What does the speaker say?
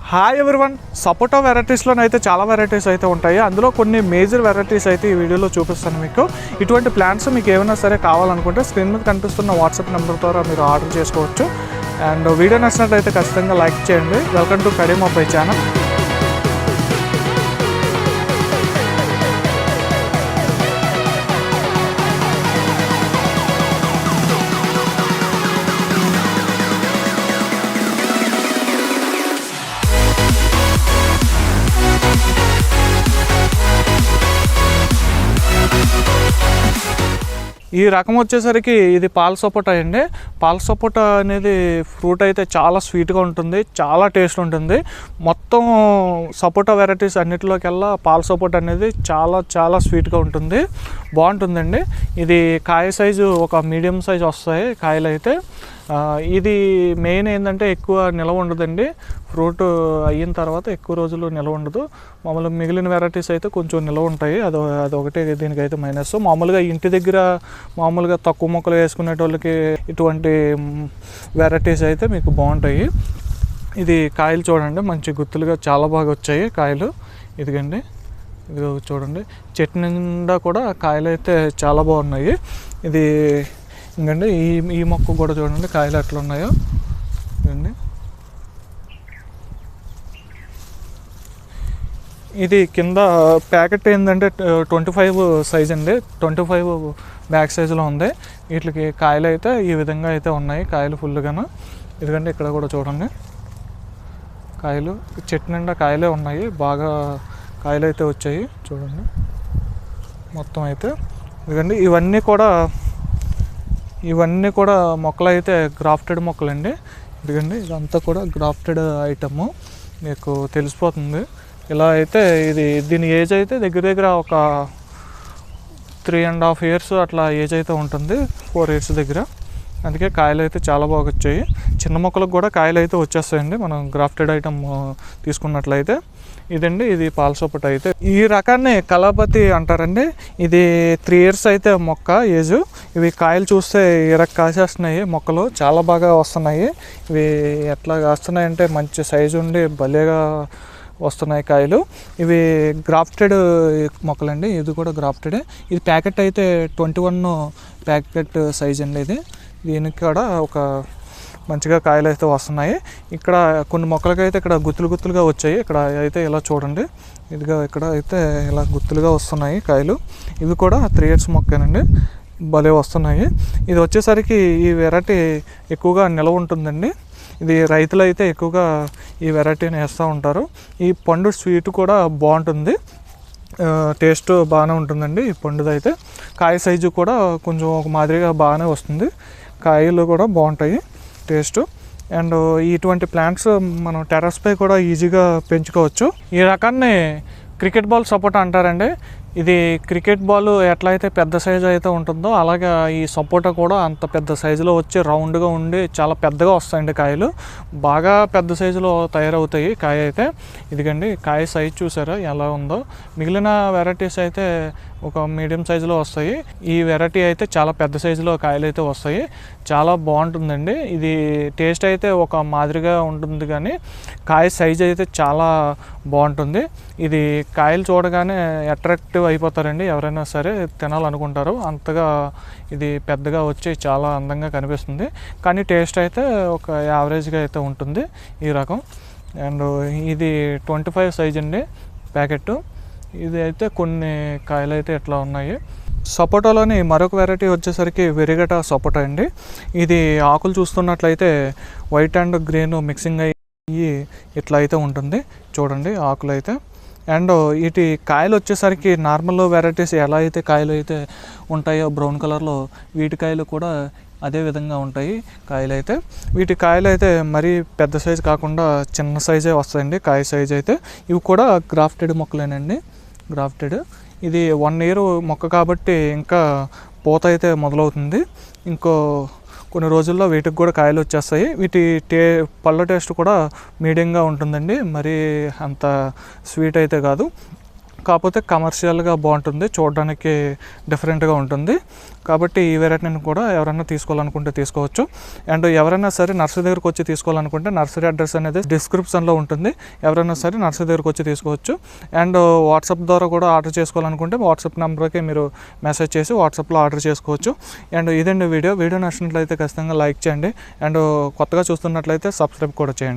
Hi everyone, సపోటా వెరైటీస్లోనే అయితే చాలా varieties అయితే ఉంటాయి. అందులో కొన్ని మేజర్ వెరైటీస్ అయితే ఈ వీడియోలో చూపిస్తాను మీకు. ఇటువంటి ప్లాంట్స్ మీకు ఏమైనా సరే కావాలనుకుంటే స్క్రీన్ మీద కనిపిస్తున్న వాట్సాప్ నెంబర్ ద్వారా మీరు ఆర్డర్ చేసుకోవచ్చు. అండ్ వీడియో నచ్చినట్లయితే ఖచ్చితంగా లైక్ చేయండి. వెల్కమ్ టు కడియం అబ్బాయి ఛానల్. ఈ రకం వచ్చేసరికి ఇది పాల సపోటా అండి. పాల సపోటా అనేది ఫ్రూట్ అయితే చాలా స్వీట్గా ఉంటుంది, చాలా టేస్ట్ ఉంటుంది. మొత్తం సపోటా వెరైటీస్ అన్నిటిలోకెల్లా పాల సపోటా అనేది చాలా చాలా స్వీట్గా ఉంటుంది, బాగుంటుందండి. ఇది కాయ సైజు ఒక మీడియం సైజు వస్తాయి కాయలు అయితే. ఇది మెయిన్ ఏంటంటే ఎక్కువ నిల్వ ఉండదండి. ఫ్రూట్ అయిన తర్వాత ఎక్కువ రోజులు నిల్వ ఉండదు. మామూలుగా మిగిలిన వెరైటీస్ అయితే కొంచెం నిల్వ ఉంటాయి, అదొకటే దీనికైతే మైనస్. మామూలుగా ఇంటి దగ్గర మామూలుగా తక్కువ మొక్కలు వేసుకునేటోళ్ళకి ఇటువంటి వెరైటీస్ అయితే మీకు బాగుంటాయి. ఇది కాయలు చూడండి, మంచి గుత్తులుగా చాలా బాగా వచ్చాయి కాయలు. ఇదిగండి, ఇది చూడండి, చెట్టు నిండా కూడా కాయలు అయితే చాలా బాగున్నాయి. ఇది ఇంకండి ఈ మొక్క కూడా చూడండి కాయలు ఎట్లా ఉన్నాయో. ఇదండి, ఇది కింద ప్యాకెట్ ఏంటంటే 25 సైజ్ అండి. 25 బ్యాక్ సైజులో ఉంది. వీటికి కాయలు అయితే ఈ విధంగా అయితే ఉన్నాయి, కాయలు ఫుల్గాను. ఎందుకంటే ఇక్కడ కూడా చూడండి కాయలు, చెట్టు నిండా కాయలే ఉన్నాయి, బాగా కాయలు అయితే వచ్చాయి చూడండి మొత్తం అయితే. ఎందుకంటే ఇవన్నీ కూడా మొక్కలు అయితే గ్రాఫ్టెడ్ మొక్కలండి. ఎందుకండి ఇదంతా కూడా గ్రాఫ్టెడ్ ఐటమ్, మీకు తెలిసిపోతుంది. ఇలా అయితే దీని ఏజ్ అయితే దగ్గర ఒక 3.5 years అట్లా ఏజ్ అయితే ఉంటుంది, 4 years దగ్గర. అందుకే కాయలు అయితే చాలా బాగా వచ్చాయి. చిన్న మొక్కలకు కూడా కాయలు అయితే వచ్చేస్తాయండి మనం గ్రాఫ్టెడ్ ఐటమ్ తీసుకున్నట్లయితే. ఇదండి, ఇది పాల సపోటా అయితే. ఈ రకాన్ని కళాపతి అంటారండి. ఇది 3 years అయితే మొక్క ఏజ్. ఇవి కాయలు చూస్తే కాసేస్తున్నాయి, మొక్కలు చాలా బాగా వస్తున్నాయి. ఇవి ఎట్లా కాస్తున్నాయి అంటే మంచి సైజు ఉండి భలేగా వస్తున్నాయి కాయలు. ఇవి గ్రాఫ్టెడ్ మొక్కలండి, ఇది కూడా గ్రాఫ్టెడే. ఇది ప్యాకెట్ అయితే 21 ప్యాకెట్ సైజ్ అండి. దీనికి కూడా ఒక మంచిగా కాయలు అయితే వస్తున్నాయి. ఇక్కడ కొన్ని మొక్కలకైతే ఇక్కడ గుత్తులుగా వచ్చాయి. ఇక్కడ అయితే ఇలా చూడండి, ఇదిగా ఇక్కడ అయితే ఇలా గుత్తులుగా వస్తున్నాయి కాయలు. ఇవి కూడా 3 years మొక్కేనండి, భలే వస్తున్నాయి. ఇది వచ్చేసరికి ఈ వెరైటీ ఎక్కువగా నిల్వ ఉంటుందండి. ఇది రైతులు అయితే ఎక్కువగా ఈ వెరైటీని వేస్తూ ఉంటారు. ఈ పండు స్వీట్ కూడా బాగుంటుంది, టేస్ట్ బాగానే ఉంటుందండి ఈ పండుది అయితే. కాయ సైజు కూడా కొంచెం ఒక మాదిరిగా బాగానే వస్తుంది, కాయలు కూడా బాగుంటాయి టేస్ట్. అండ్ ఇటువంటి ప్లాంట్స్ మనం టెర్రస్పై కూడా ఈజీగా పెంచుకోవచ్చు. ఈ రకాన్ని క్రికెట్ బాల్ సపోటా అంటారండి. ఇది క్రికెట్ బాల్ ఎట్లయితే పెద్ద సైజు అయితే ఉంటుందో అలాగే ఈ సపోటా కూడా అంత పెద్ద సైజులో వచ్చి రౌండ్గా ఉండి చాలా పెద్దగా వస్తాయండి కాయలు. బాగా పెద్ద సైజులో తయారవుతాయి కాయ అయితే. ఇదిగండి కాయ సైజు చూసారా ఎలా ఉందో. మిగిలిన వెరైటీస్ అయితే ఒక మీడియం సైజులో వస్తాయి, ఈ వెరైటీ అయితే చాలా పెద్ద సైజులో కాయలు అయితే వస్తాయి. చాలా బాగుంటుందండి. ఇది టేస్ట్ అయితే ఒక మాదిరిగా ఉంటుంది కానీ కాయ సైజు అయితే చాలా బాగుంటుంది. ఇది కాయలు చూడగానే అట్రాక్టివ్ అయిపోతారండి, ఎవరైనా సరే తినాలనుకుంటారు. అంతగా ఇది పెద్దగా వచ్చి చాలా అందంగా కనిపిస్తుంది, కానీ టేస్ట్ అయితే ఒక యావరేజ్గా అయితే ఉంటుంది ఈ రకం. అండ్ ఇది 25 సైజ్ అండి ప్యాకెట్. ఇది అయితే కొన్ని కాయలు అయితే ఎట్లా ఉన్నాయి. సపోటాలోని మరొక వెరైటీ వచ్చేసరికి వెరిగట సపోటా అండి. ఇది ఆకులు చూస్తున్నట్లయితే వైట్ అండ్ గ్రీన్ మిక్సింగ్ అయ్యి ఇట్లా అయితే ఉంటుంది చూడండి ఆకులు అయితే. అండ్ వీటి కాయలు వచ్చేసరికి నార్మల్ వెరైటీస్ ఎలా అయితే కాయలు అయితే ఉంటాయో బ్రౌన్ కలర్లో, వీటి కాయలు కూడా అదే విధంగా ఉంటాయి కాయలు అయితే. వీటి కాయలు అయితే మరీ పెద్ద సైజు కాకుండా చిన్న సైజే వస్తాయండి కాయ సైజ్ అయితే. ఇవి కూడా గ్రాఫ్టెడ్ మొక్కలేనండి, గ్రాఫ్టెడ్. ఇది 1 year మొక్క కాబట్టి ఇంకా పూత అయితే మొదలవుతుంది. ఇంకో కొన్ని రోజుల్లో వీటికి కూడా కాయలు వచ్చేస్తాయి. వీటి పళ్ళ టేస్ట్ కూడా మీడియంగా ఉంటుందండి, మరీ అంత స్వీట్ అయితే కాదు. కాకపోతే కమర్షియల్గా బాగుంటుంది, చూడడానికి డిఫరెంట్గా ఉంటుంది. కాబట్టి ఈ వెరైటీని కూడా ఎవరైనా తీసుకోవాలనుకుంటే తీసుకోవచ్చు. అండ్ ఎవరైనా సరే నర్సరీ దగ్గరకు వచ్చి తీసుకోవాలనుకుంటే నర్సరీ అడ్రస్ అనేది డిస్క్రిప్షన్లో ఉంటుంది. ఎవరైనా సరే నర్సరీ దగ్గరకు వచ్చి తీసుకోవచ్చు. అండ్ వాట్సాప్ ద్వారా కూడా ఆర్డర్ చేసుకోవాలనుకుంటే వాట్సాప్ నెంబర్కి మీరు మెసేజ్ చేసి వాట్సాప్లో ఆర్డర్ చేసుకోవచ్చు. అండ్ ఇదండి వీడియో నచ్చినట్లయితే ఖచ్చితంగా లైక్ చేయండి. అండ్ కొత్తగా చూస్తున్నట్లయితే సబ్స్క్రైబ్ కూడా చేయండి.